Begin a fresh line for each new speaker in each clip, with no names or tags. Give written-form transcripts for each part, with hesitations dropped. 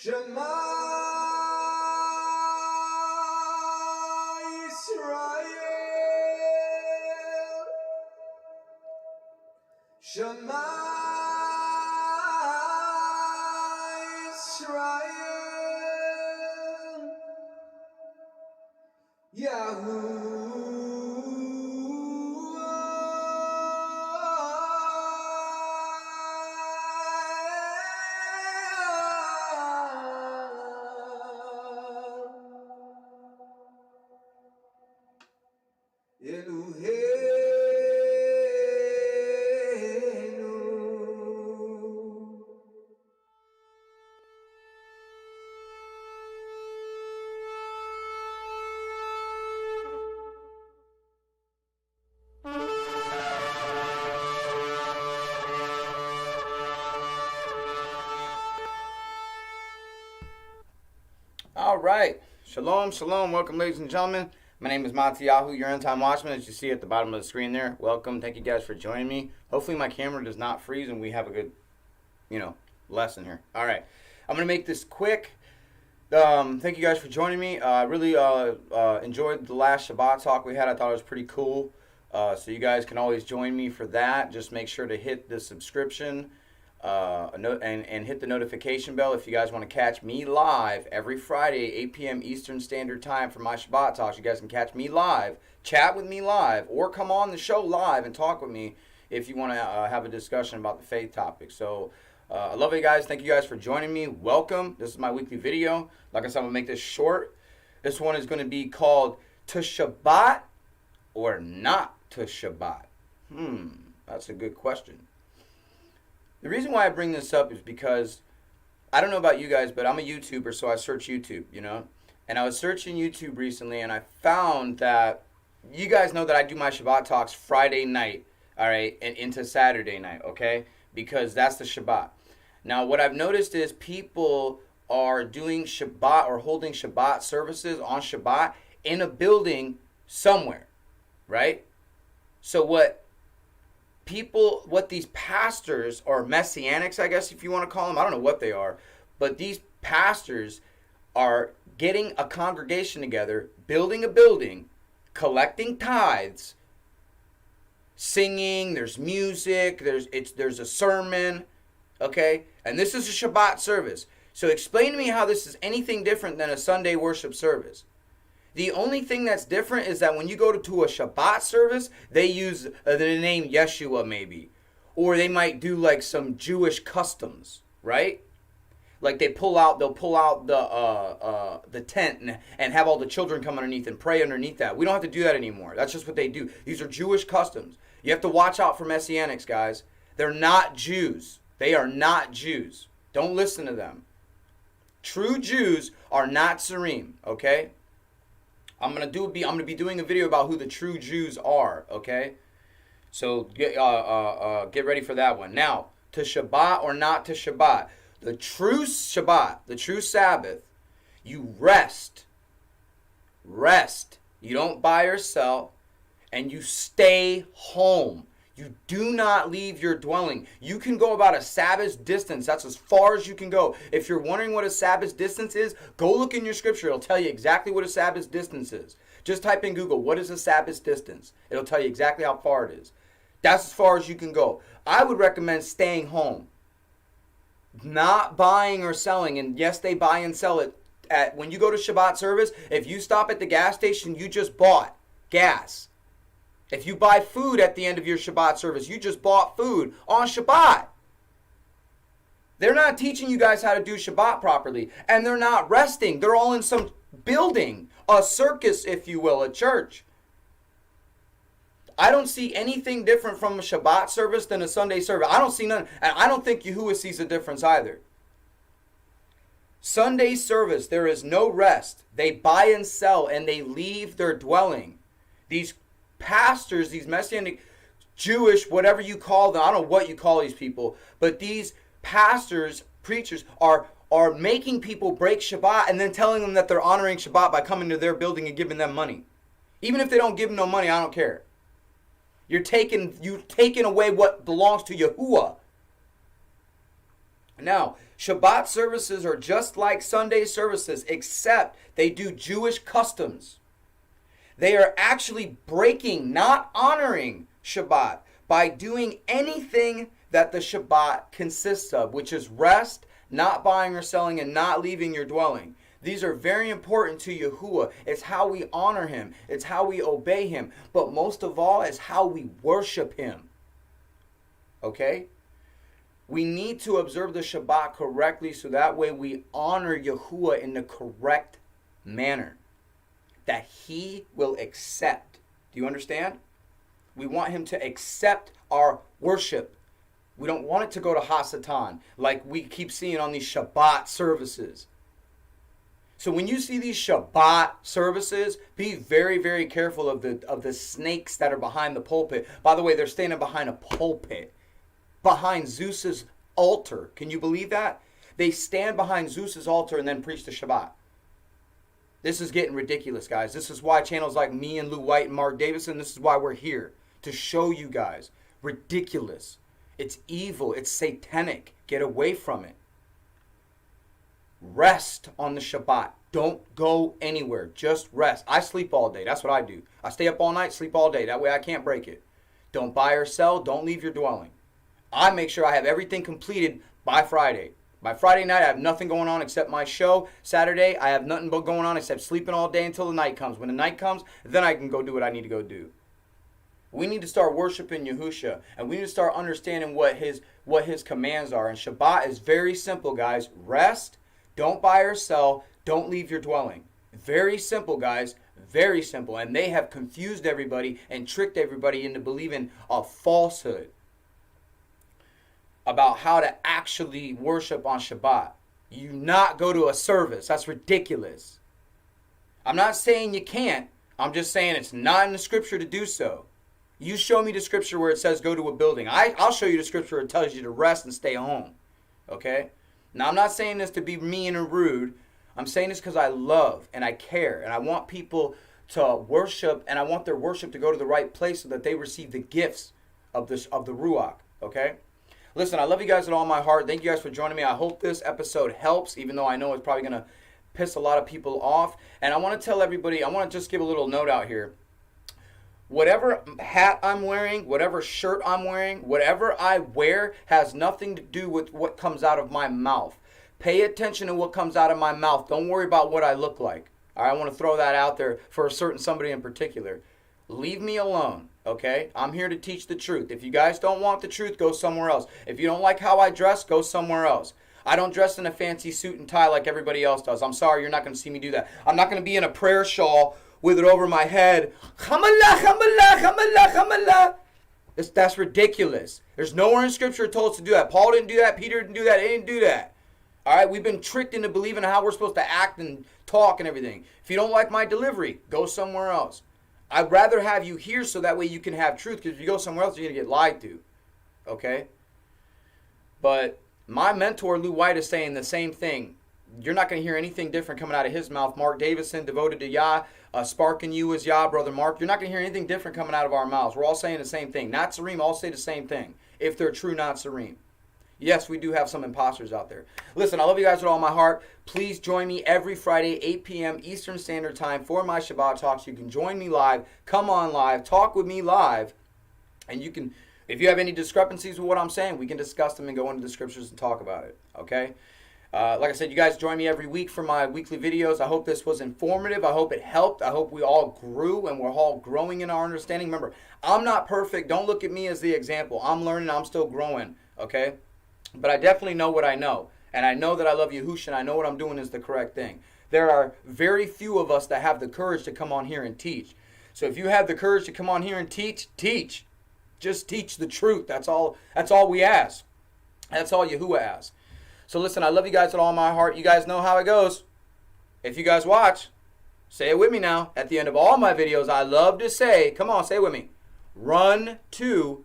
Shema Yisrael, Shema Yisrael, Eloheinu.
All right. Shalom, shalom. Welcome, ladies and gentlemen. My name is Mattiyahu, your Endtime Watchmen, as you see at the bottom of the screen there. Welcome. Thank you guys for joining me. Hopefully my camera does not freeze and we have a good, lesson here. All right. I'm going to make this quick. Thank you guys for joining me. I really enjoyed the last Shabbat talk we had. I thought it was pretty cool. So you guys can always join me for that. Just make sure to hit the subscription and hit the notification bell if you guys want to catch me live every Friday, 8 p.m. Eastern Standard Time for my Shabbat talks. You guys can catch me live, chat with me live, or come on the show live and talk with me if you want to have a discussion about the faith topic. So I love you guys. Thank you guys for joining me. Welcome. This is my weekly video. Like I said, I'm going to make this short. This one is going to be called To Shabbat or Not to Shabbat? That's a good question. The reason why I bring this up is because I don't know about you guys, but I'm a YouTuber, so I search YouTube, And I was searching YouTube recently, and I found that you guys know that I do my Shabbat talks Friday night, all right, and into Saturday night, okay? Because that's the Shabbat. Now, what I've noticed is people are doing Shabbat or holding Shabbat services on Shabbat in a building somewhere, right? So what these pastors or messianics, I guess if you want to call them, I don't know what they are, but these pastors are getting a congregation together, building a building, collecting tithes, singing, there's music, there's a sermon, okay? And this is a Shabbat service. So explain to me how this is anything different than a Sunday worship service. The only thing that's different is that when you go to a Shabbat service, they use the name Yeshua maybe. Or they might do like some Jewish customs, right? Like they'll pull out the tent and have all the children come underneath and pray underneath that. We don't have to do that anymore. That's just what they do. These are Jewish customs. You have to watch out for Messianics, guys. They're not Jews. They are not Jews. Don't listen to them. True Jews are not Tzurim, okay? I'm gonna be doing a video about who the true Jews are, okay? So get ready for that one. Now, to Shabbat or not to Shabbat. The true Shabbat, the true Sabbath, you rest. Rest. You don't buy or sell, and you stay home. You do not leave your dwelling. You can go about a Sabbath's distance. That's as far as you can go. If you're wondering what a Sabbath's distance is, go look in your scripture. It'll tell you exactly what a Sabbath's distance is. Just type in Google, what is a Sabbath's distance? It'll tell you exactly how far it is. That's as far as you can go. I would recommend staying home. Not buying or selling. And yes, they buy and sell it. When you go to Shabbat service, if you stop at the gas station, you just bought gas. If you buy food at the end of your Shabbat service, you just bought food on Shabbat. They're not teaching you guys how to do Shabbat properly. And they're not resting. They're all in some building, a circus, if you will, a church. I don't see anything different from a Shabbat service than a Sunday service. I don't see none. And I don't think Yahuwah sees a difference either. Sunday service, there is no rest. They buy and sell and they leave their dwelling. These pastors, these Messianic, Jewish, whatever you call them, I don't know what you call these people, but these pastors, preachers, are making people break Shabbat and then telling them that they're honoring Shabbat by coming to their building and giving them money. Even if they don't give them no money, I don't care. You're taking away what belongs to Yahuwah. Now, Shabbat services are just like Sunday services, except they do Jewish customs. They are actually breaking, not honoring Shabbat by doing anything that the Shabbat consists of, which is rest, not buying or selling, and not leaving your dwelling. These are very important to Yahuwah. It's how we honor him. It's how we obey him. But most of all, it's how we worship him. Okay? We need to observe the Shabbat correctly so that way we honor Yahuwah in the correct manner that he will accept. Do you understand? We want him to accept our worship. We don't want it to go to Hasatan like we keep seeing on these Shabbat services. So when you see these Shabbat services, be very, very careful of the snakes that are behind the pulpit. By the way, they're standing behind a pulpit, behind Zeus's altar. Can you believe that? They stand behind Zeus's altar and then preach the Shabbat. This is getting ridiculous, guys. This is why channels like me and Lou White and Mark Davison, this is why we're here, to show you guys. Ridiculous. It's evil. It's satanic. Get away from it. Rest on the Shabbat. Don't go anywhere. Just rest. I sleep all day. That's what I do. I stay up all night, sleep all day. That way I can't break it. Don't buy or sell. Don't leave your dwelling. I make sure I have everything completed by Friday. By Friday night, I have nothing going on except my show. Saturday, I have nothing but going on except sleeping all day until the night comes. When the night comes, then I can go do what I need to go do. We need to start worshiping Yahusha, and we need to start understanding what his commands are. And Shabbat is very simple, guys. Rest, don't buy or sell, don't leave your dwelling. Very simple, guys. Very simple. And they have confused everybody and tricked everybody into believing a falsehood about how to actually worship on Shabbat. You not go to a service. That's ridiculous. I'm not saying you can't. I'm just saying it's not in the scripture to do so. You show me the scripture where it says go to a building. I'll show you the scripture where it tells you to rest and stay home. Okay? Now, I'm not saying this to be mean or rude. I'm saying this because I love and I care. And I want people to worship, and I want their worship to go to the right place so that they receive the gifts of the Ruach. Okay? Listen, I love you guys with all my heart. Thank you guys for joining me. I hope this episode helps, even though I know it's probably going to piss a lot of people off. And I want to tell everybody, I want to just give a little note out here. Whatever hat I'm wearing, whatever shirt I'm wearing, whatever I wear has nothing to do with what comes out of my mouth. Pay attention to what comes out of my mouth. Don't worry about what I look like. All right, I want to throw that out there for a certain somebody in particular. Leave me alone, okay? I'm here to teach the truth. If you guys don't want the truth, go somewhere else. If you don't like how I dress, go somewhere else. I don't dress in a fancy suit and tie like everybody else does. I'm sorry, you're not going to see me do that. I'm not going to be in a prayer shawl with it over my head. Chamallah, chamallah, chamallah, chamallah. That's ridiculous. There's nowhere in Scripture told us to do that. Paul didn't do that. Peter didn't do that. They didn't do that. All right? We've been tricked into believing how we're supposed to act and talk and everything. If you don't like my delivery, go somewhere else. I'd rather have you here so that way you can have truth, because if you go somewhere else, you're going to get lied to. Okay? But my mentor, Lou White, is saying the same thing. You're not going to hear anything different coming out of his mouth. Mark Davison, devoted to Yah. Spark in you is Yah, Brother Mark. You're not going to hear anything different coming out of our mouths. We're all saying the same thing. Nazarene all say the same thing, if they're true Nazarene. Yes, we do have some imposters out there. Listen, I love you guys with all my heart. Please join me every Friday, 8 p.m. Eastern Standard Time for my Shabbat talks. You can join me live, come on live, talk with me live, and you can, if you have any discrepancies with what I'm saying, we can discuss them and go into the scriptures and talk about it, okay? Like I said, you guys join me every week for my weekly videos. I hope this was informative. I hope it helped. I hope we all grew and we're all growing in our understanding. Remember, I'm not perfect. Don't look at me as the example. I'm learning. I'm still growing, okay? But I definitely know what I know. And I know that I love Yahushua, and I know what I'm doing is the correct thing. There are very few of us that have the courage to come on here and teach. So if you have the courage to come on here and teach, teach. Just teach the truth. That's all we ask. That's all Yahuwah asks. So listen, I love you guys with all my heart. You guys know how it goes. If you guys watch, say it with me now. At the end of all my videos, I love to say, come on, say it with me. Run to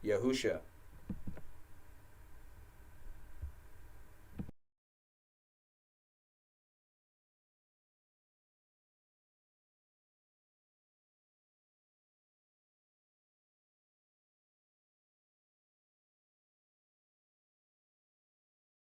Yahusha.